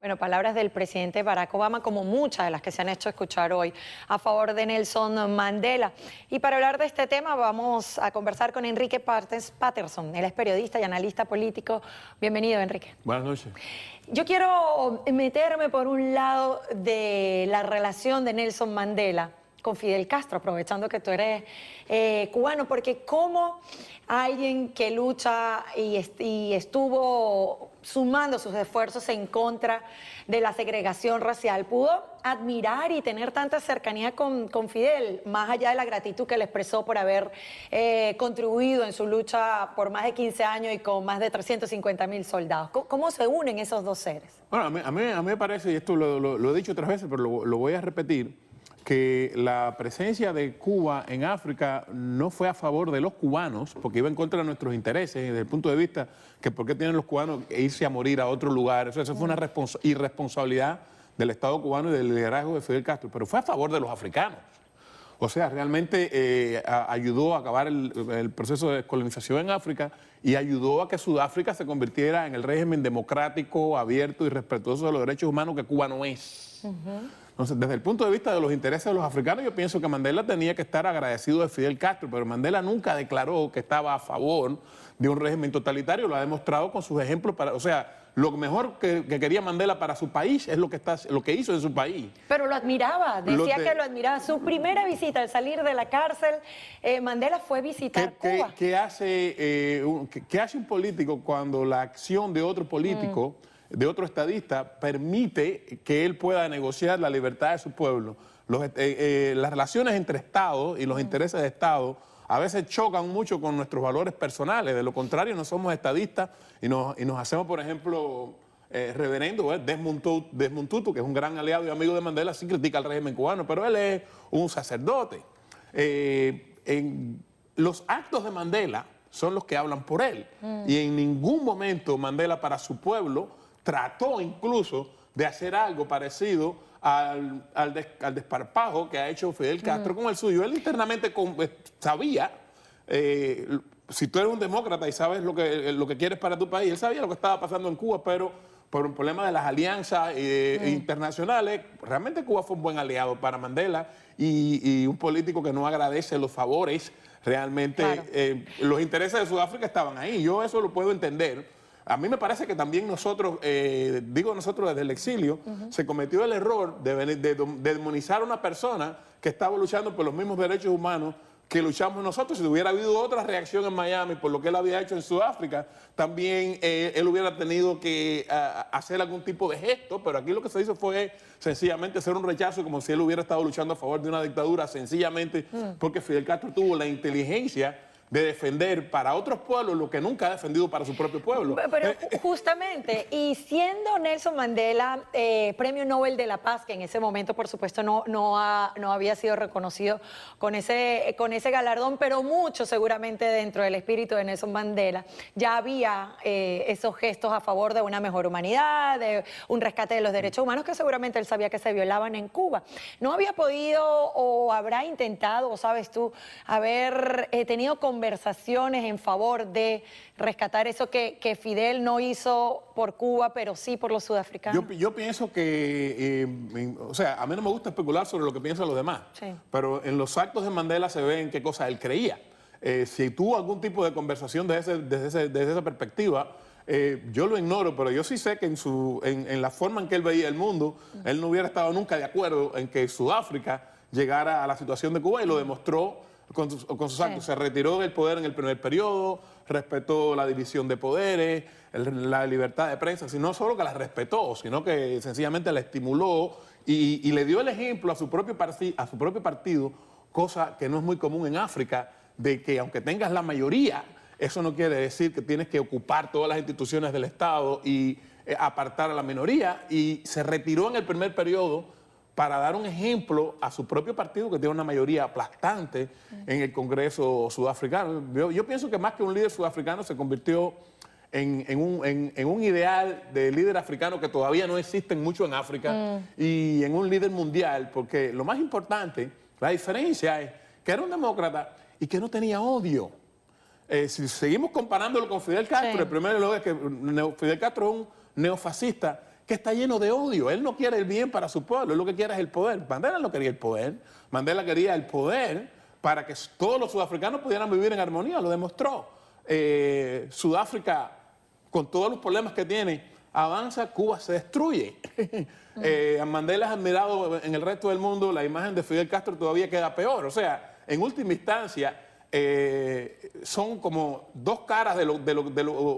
Bueno, palabras del presidente Barack Obama, como muchas de las que se han hecho escuchar hoy, a favor de Nelson Mandela. Y para hablar de este tema vamos a conversar con Enrique Patterson. Él es periodista y analista político. Bienvenido, Enrique. Buenas noches. Yo quiero meterme por un lado de la relación de Nelson Mandela con Fidel Castro, aprovechando que tú eres cubano, porque como alguien que lucha y estuvo sumando sus esfuerzos en contra de la segregación racial, pudo admirar y tener tanta cercanía con Fidel, más allá de la gratitud que le expresó por haber contribuido en su lucha por más de 15 años y con más de 350.000 soldados. ¿Cómo se unen esos dos seres? Bueno, a mí me parece, y esto lo he dicho otras veces, pero lo voy a repetir, que la presencia de Cuba en África no fue a favor de los cubanos, porque iba en contra de nuestros intereses, desde el punto de vista que por qué tienen los cubanos que irse a morir a otro lugar. Eso fue una irresponsabilidad del Estado cubano y del liderazgo de Fidel Castro, pero fue a favor de los africanos. O sea, realmente ayudó a acabar el proceso de descolonización en África y ayudó a que Sudáfrica se convirtiera en el régimen democrático, abierto y respetuoso de los derechos humanos que Cuba no es. Entonces, desde el punto de vista de los intereses de los africanos, yo pienso que Mandela tenía que estar agradecido de Fidel Castro, pero Mandela nunca declaró que estaba a favor de un régimen totalitario, lo ha demostrado con sus ejemplos. O sea, lo mejor que quería Mandela para su país es lo que hizo en su país. Pero lo admiraba, decía que lo admiraba. Su primera visita al salir de la cárcel, Mandela fue visitar Cuba. ¿Qué hace un político cuando la acción de otro político, de otro estadista, permite que él pueda negociar la libertad de su pueblo? Las relaciones entre Estados y los intereses de Estado a veces chocan mucho con nuestros valores personales. De lo contrario, no somos estadistas y nos hacemos, por ejemplo, reverendo Desmond Tutu, que es un gran aliado y amigo de Mandela, sí critica al régimen cubano, pero él es un sacerdote. Los actos de Mandela son los que hablan por él. Y en ningún momento Mandela para su pueblo trató incluso de hacer algo parecido al desparpajo que ha hecho Fidel Castro con el suyo. Él internamente sabía, si tú eres un demócrata y sabes lo que quieres para tu país, él sabía lo que estaba pasando en Cuba, pero por un problema de las alianzas internacionales, realmente Cuba fue un buen aliado para Mandela y un político que no agradece los favores, realmente claro. Los intereses de Sudáfrica estaban ahí, yo eso lo puedo entender. A mí me parece que también nosotros, digo nosotros desde el exilio, se cometió el error de demonizar a una persona que estaba luchando por los mismos derechos humanos que luchamos nosotros. Si hubiera habido otra reacción en Miami por lo que él había hecho en Sudáfrica, también él hubiera tenido que hacer algún tipo de gesto, pero aquí lo que se hizo fue sencillamente hacer un rechazo como si él hubiera estado luchando a favor de una dictadura, sencillamente porque Fidel Castro tuvo la inteligencia de defender para otros pueblos lo que nunca ha defendido para su propio pueblo. Pero justamente, y siendo Nelson Mandela Premio Nobel de la Paz, que en ese momento, por supuesto, no había sido reconocido con ese galardón, pero mucho seguramente dentro del espíritu de Nelson Mandela ya había esos gestos a favor de una mejor humanidad, de un rescate de los derechos humanos, que seguramente él sabía que se violaban en Cuba. ¿No había podido o habrá intentado, o sabes tú, haber tenido conversaciones en favor de rescatar eso que Fidel no hizo por Cuba, pero sí por los sudafricanos? Yo pienso que, o sea, a mí no me gusta especular sobre lo que piensan los demás, pero en los actos de Mandela se ve en qué cosa él creía. Si tuvo algún tipo de conversación desde esa perspectiva, yo lo ignoro, pero yo sí sé que en la forma en que él veía el mundo, él no hubiera estado nunca de acuerdo en que Sudáfrica llegara a la situación de Cuba y lo demostró con sus actos. Se retiró del poder en el primer periodo, respetó la división de poderes, la libertad de prensa, no solo que la respetó, sino que sencillamente la estimuló y le dio el ejemplo a su propio partido, cosa que no es muy común en África, de que aunque tengas la mayoría, eso no quiere decir que tienes que ocupar todas las instituciones del Estado y apartar a la minoría, y se retiró en el primer periodo para dar un ejemplo a su propio partido, que tiene una mayoría aplastante en el Congreso sudafricano. Yo pienso que más que un líder sudafricano se convirtió en un ideal de líder africano que todavía no existen mucho en África y en un líder mundial, porque lo más importante, la diferencia es que era un demócrata y que no tenía odio. Si seguimos comparándolo con Fidel Castro, el primer lugar es que Fidel Castro es un neofascista que está lleno de odio. Él no quiere el bien para su pueblo, él lo que quiere es el poder. Mandela no quería el poder, Mandela quería el poder para que todos los sudafricanos pudieran vivir en armonía, lo demostró. Sudáfrica, con todos los problemas que tiene, avanza, Cuba se destruye. Mandela es admirado en el resto del mundo, la imagen de Fidel Castro todavía queda peor. O sea, en última instancia, son como dos caras de lo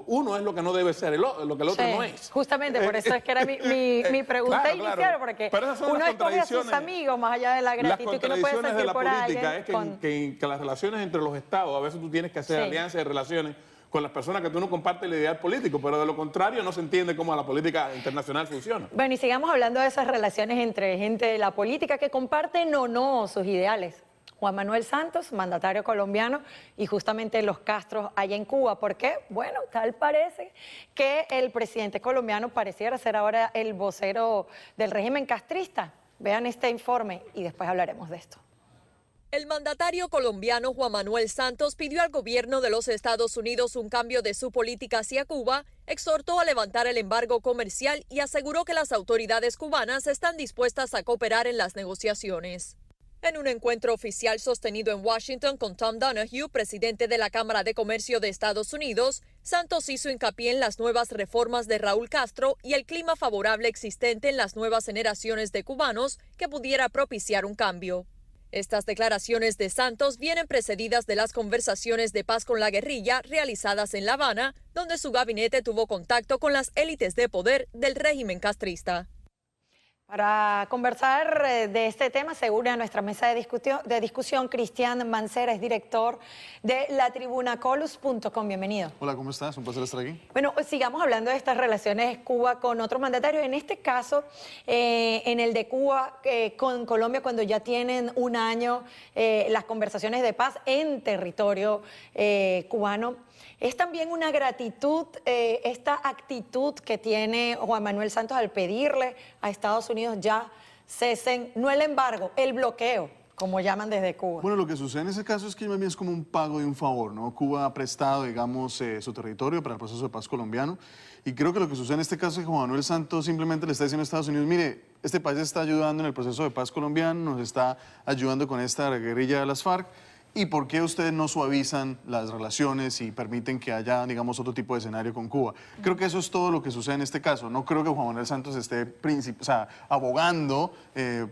uno es lo que no debe ser, lo que el otro no es. Justamente, por eso es que era mi pregunta claro, inicial, claro. porque uno escoge a sus amigos más allá de la gratitud que uno puede sentir de la por política alguien. es que las relaciones entre los estados, a veces tú tienes que hacer alianzas y relaciones con las personas que tú no compartes el ideal político, pero de lo contrario no se entiende cómo la política internacional funciona. Bueno, y sigamos hablando de esas relaciones entre gente de la política que comparten o no sus ideales. Juan Manuel Santos, mandatario colombiano, y justamente los Castros allá en Cuba. ¿Por qué? Bueno, tal parece que el presidente colombiano pareciera ser ahora el vocero del régimen castrista. Vean este informe y después hablaremos de esto. El mandatario colombiano Juan Manuel Santos pidió al gobierno de los Estados Unidos un cambio de su política hacia Cuba, exhortó a levantar el embargo comercial y aseguró que las autoridades cubanas están dispuestas a cooperar en las negociaciones. En un encuentro oficial sostenido en Washington con Tom Donahue, presidente de la Cámara de Comercio de Estados Unidos, Santos hizo hincapié en las nuevas reformas de Raúl Castro y el clima favorable existente en las nuevas generaciones de cubanos que pudiera propiciar un cambio. Estas declaraciones de Santos vienen precedidas de las conversaciones de paz con la guerrilla realizadas en La Habana, donde su gabinete tuvo contacto con las élites de poder del régimen castrista. Para conversar de este tema se une a nuestra mesa de discusión Cristian Mancera, es director de latribunacolus.com. Bienvenido. Hola, ¿cómo estás? Un placer estar aquí. Bueno, sigamos hablando de estas relaciones Cuba con otros mandatarios. En este caso, en el de Cuba con Colombia, cuando ya tienen un año las conversaciones de paz en territorio cubano. Es también una gratitud esta actitud que tiene Juan Manuel Santos al pedirle a Estados Unidos ya cesen, no el embargo, el bloqueo, como llaman desde Cuba. Bueno, lo que sucede en ese caso es que más bien es como un pago de un favor, ¿no? Cuba ha prestado, digamos, su territorio para el proceso de paz colombiano y creo que lo que sucede en este caso es que Juan Manuel Santos simplemente le está diciendo a Estados Unidos, mire, este país está ayudando en el proceso de paz colombiano, nos está ayudando con esta guerrilla de las FARC. ¿Y por qué ustedes no suavizan las relaciones y permiten que haya, digamos, otro tipo de escenario con Cuba? Creo que eso es todo lo que sucede en este caso. No creo que Juan Manuel Santos esté abogando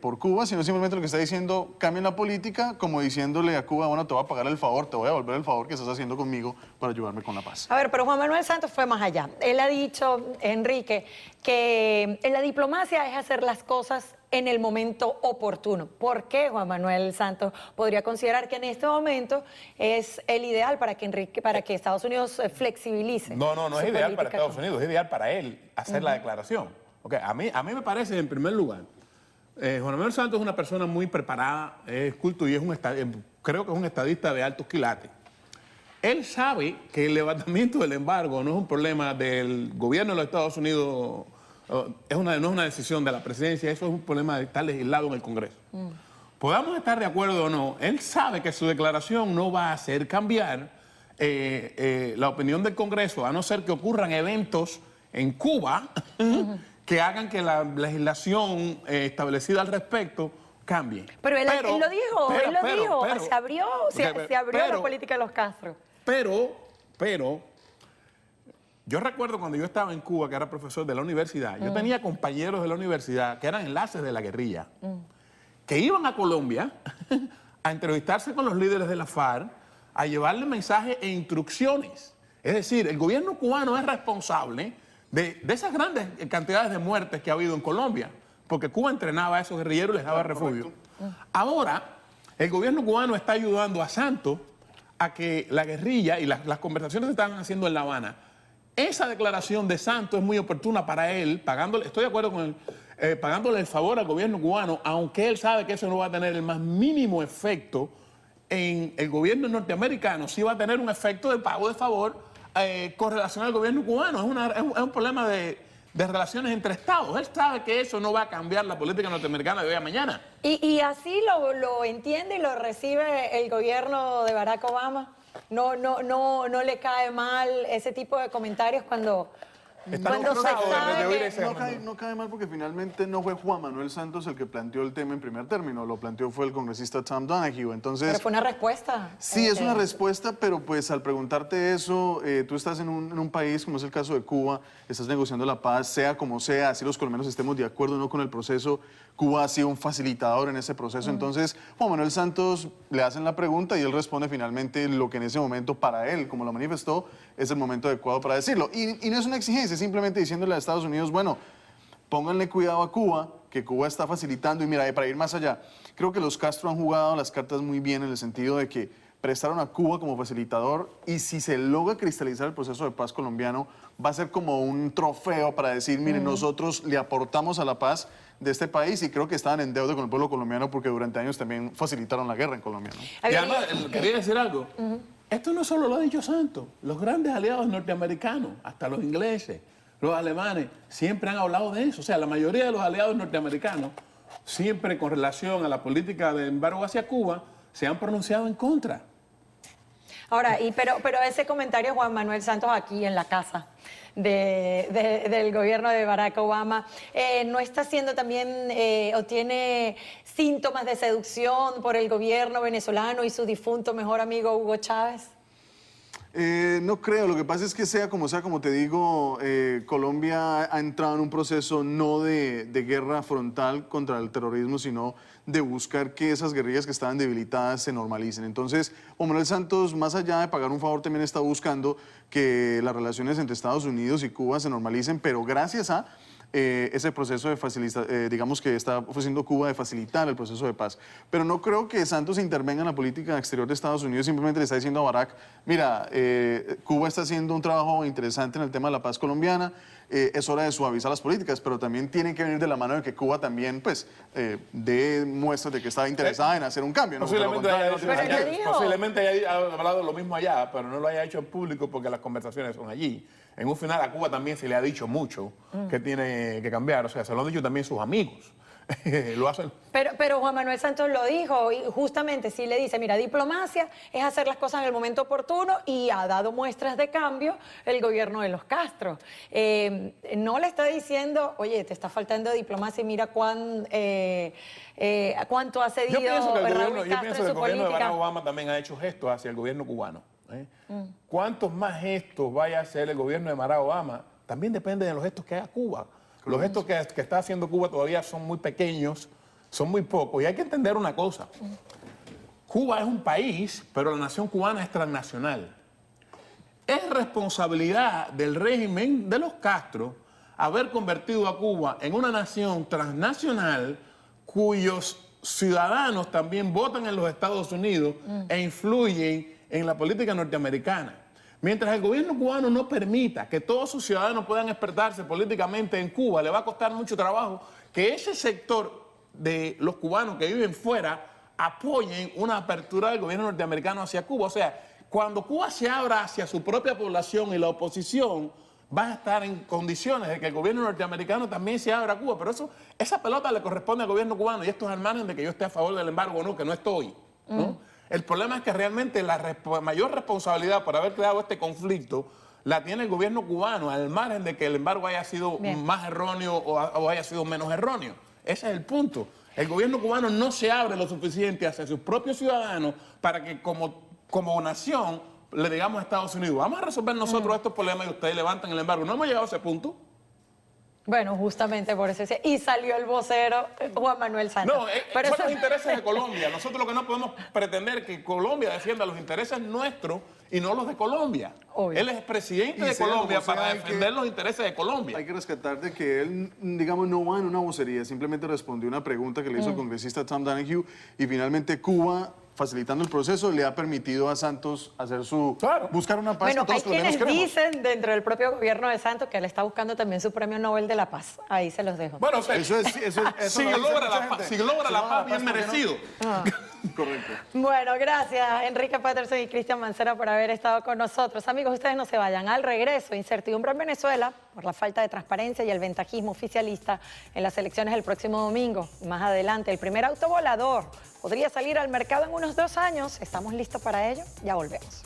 por Cuba, sino simplemente lo que está diciendo, cambien la política, como diciéndole a Cuba, bueno, te voy a pagar el favor, te voy a devolver el favor que estás haciendo conmigo para ayudarme con la paz. A ver, pero Juan Manuel Santos fue más allá. Él ha dicho, Enrique, que en la diplomacia es hacer las cosas en el momento oportuno. ¿Por qué Juan Manuel Santos podría considerar que en este momento es el ideal para que Estados Unidos flexibilice? No es ideal para Estados Unidos, es ideal para él hacer la declaración. Okay, a mí me parece, en primer lugar, Juan Manuel Santos es una persona muy preparada, es culto y creo que es un estadista de altos quilates. Él sabe que el levantamiento del embargo no es un problema del gobierno de los Estados Unidos. No es una decisión de la presidencia, eso es un problema de estar legislado en el Congreso. Podamos estar de acuerdo o no, él sabe que su declaración no va a hacer cambiar la opinión del Congreso, a no ser que ocurran eventos en Cuba que hagan que la legislación establecida al respecto cambie. Pero él lo dijo, se abrió la política de los Castro. Pero yo recuerdo cuando yo estaba en Cuba, que era profesor de la universidad, yo tenía compañeros de la universidad que eran enlaces de la guerrilla, que iban a Colombia a entrevistarse con los líderes de la FARC, a llevarle mensajes e instrucciones. Es decir, el gobierno cubano es responsable de esas grandes cantidades de muertes que ha habido en Colombia, porque Cuba entrenaba a esos guerrilleros y les daba refugio. Ahora, el gobierno cubano está ayudando a Santos a que la guerrilla y las conversaciones se están haciendo en La Habana. Esa declaración de Santos es muy oportuna para él, estoy de acuerdo con él, pagándole el favor al gobierno cubano, aunque él sabe que eso no va a tener el más mínimo efecto en el gobierno norteamericano, sí va a tener un efecto de pago de favor con relación al gobierno cubano. Es un problema de relaciones entre estados. Él sabe que eso no va a cambiar la política norteamericana de hoy a mañana. ¿Y así lo entiende y lo recibe el gobierno de Barack Obama? No le cae mal ese tipo de comentarios cuando Están Cuando se cansados sabe de oír que- ese No cae mal porque finalmente no fue Juan Manuel Santos el que planteó el tema en primer término, lo planteó fue el congresista Tom Donahue. Entonces, Pero fue una respuesta. sí, es una respuesta, pero pues al preguntarte eso, tú estás en un país, como es el caso de Cuba, estás negociando la paz, sea como sea, así los colombianos estemos de acuerdo o no con el proceso, Cuba ha sido un facilitador en ese proceso. Entonces, Juan Manuel Santos le hacen la pregunta y él responde finalmente lo que en ese momento para él, como lo manifestó, es el momento adecuado para decirlo. Y no es una exigencia, es simplemente diciéndole a Estados Unidos, bueno, pónganle cuidado a Cuba, que Cuba está facilitando. Y mira, para ir más allá, creo que los Castro han jugado las cartas muy bien en el sentido de que prestaron a Cuba como facilitador y si se logra cristalizar el proceso de paz colombiano, va a ser como un trofeo para decir, miren, nosotros le aportamos a la paz de este país y creo que estaban en deuda con el pueblo colombiano porque durante años también facilitaron la guerra en Colombia, ¿no? Y además, quería decir algo. Esto no solo lo ha dicho Santos. Los grandes aliados norteamericanos, hasta los ingleses, los alemanes, siempre han hablado de eso. O sea, la mayoría de los aliados norteamericanos, siempre con relación a la política de embargo hacia Cuba, se han pronunciado en contra. Ahora, pero ese comentario de Juan Manuel Santos aquí en la casa del gobierno de Barack Obama, ¿no está siendo también o tiene síntomas de seducción por el gobierno venezolano y su difunto mejor amigo Hugo Chávez? No creo, lo que pasa es que sea, como te digo, Colombia ha entrado en un proceso no de guerra frontal contra el terrorismo, sino de buscar que esas guerrillas que estaban debilitadas se normalicen. Entonces, Juan Manuel Santos, más allá de pagar un favor, también está buscando que las relaciones entre Estados Unidos y Cuba se normalicen, pero gracias a ese proceso de digamos que está ofreciendo Cuba de facilitar el proceso de paz. Pero no creo que Santos intervenga en la política exterior de Estados Unidos, simplemente le está diciendo a Barack, mira, Cuba está haciendo un trabajo interesante en el tema de la paz colombiana, es hora de suavizar las políticas, pero también tienen que venir de la mano de que Cuba también, pues, dé muestras de que está interesada en hacer un cambio. ¿No? Posiblemente haya hablado lo mismo allá, pero no lo haya hecho en público porque las conversaciones son allí. En un final a Cuba también se le ha dicho mucho que tiene que cambiar, o sea, se lo han dicho también sus amigos. Lo hacen. Pero Juan Manuel Santos lo dijo y justamente sí le dice, mira, diplomacia es hacer las cosas en el momento oportuno y ha dado muestras de cambio el gobierno de los Castro. No le está diciendo, oye, te está faltando diplomacia y mira cuánto ha cedido Raúl Yo Castro pienso en que su el gobierno de política. Barack Obama también ha hecho gestos hacia el gobierno cubano. ¿Cuántos más gestos vaya a hacer el gobierno de Barack Obama? También depende de los gestos que haga Cuba. Los gestos que está haciendo Cuba todavía son muy pequeños, son muy pocos. Y hay que entender una cosa. Cuba es un país, pero la nación cubana es transnacional. Es responsabilidad del régimen de los Castro haber convertido a Cuba en una nación transnacional cuyos ciudadanos también votan en los Estados Unidos e influyen en la política norteamericana. Mientras el gobierno cubano no permita que todos sus ciudadanos puedan expresarse políticamente en Cuba, le va a costar mucho trabajo que ese sector de los cubanos que viven fuera apoyen una apertura del gobierno norteamericano hacia Cuba. O sea, cuando Cuba se abra hacia su propia población y la oposición va a estar en condiciones de que el gobierno norteamericano también se abra a Cuba. Pero esa pelota le corresponde al gobierno cubano y esto es al margen de que yo esté a favor del embargo o no, que no estoy, ¿no? El problema es que realmente la mayor responsabilidad por haber creado este conflicto la tiene el gobierno cubano, al margen de que el embargo haya sido más erróneo o haya sido menos erróneo. Ese es el punto. El gobierno cubano no se abre lo suficiente hacia sus propios ciudadanos para que como nación le digamos a Estados Unidos, vamos a resolver nosotros estos problemas y ustedes levantan el embargo. No hemos llegado a ese punto. Bueno, justamente por eso. Y salió el vocero Juan Manuel Santos. No, son los intereses de Colombia. Nosotros lo que no podemos pretender es que Colombia defienda los intereses nuestros y no los de Colombia. Obvio. Él es presidente de Colombia para defender los intereses de Colombia. Hay que rescatar de que él, digamos, no va en una vocería, simplemente respondió una pregunta que le hizo el congresista Tom Donahue y finalmente Cuba, facilitando el proceso, le ha permitido a Santos hacer buscar una paz bueno, que todos hay quienes queremos. dicen dentro del propio gobierno de Santos que él está buscando también su premio Nobel de la Paz. Ahí se los dejo. Bueno, si logra la paz, bien merecido. Correcto. Bueno, gracias Enrique Patterson y Cristian Mancera por haber estado con nosotros. Amigos, ustedes no se vayan. Al regreso, incertidumbre en Venezuela por la falta de transparencia y el ventajismo oficialista en las elecciones del próximo domingo. Más adelante, el primer autovolador podría salir al mercado en unos 2 años. ¿Estamos listos para ello? Ya volvemos.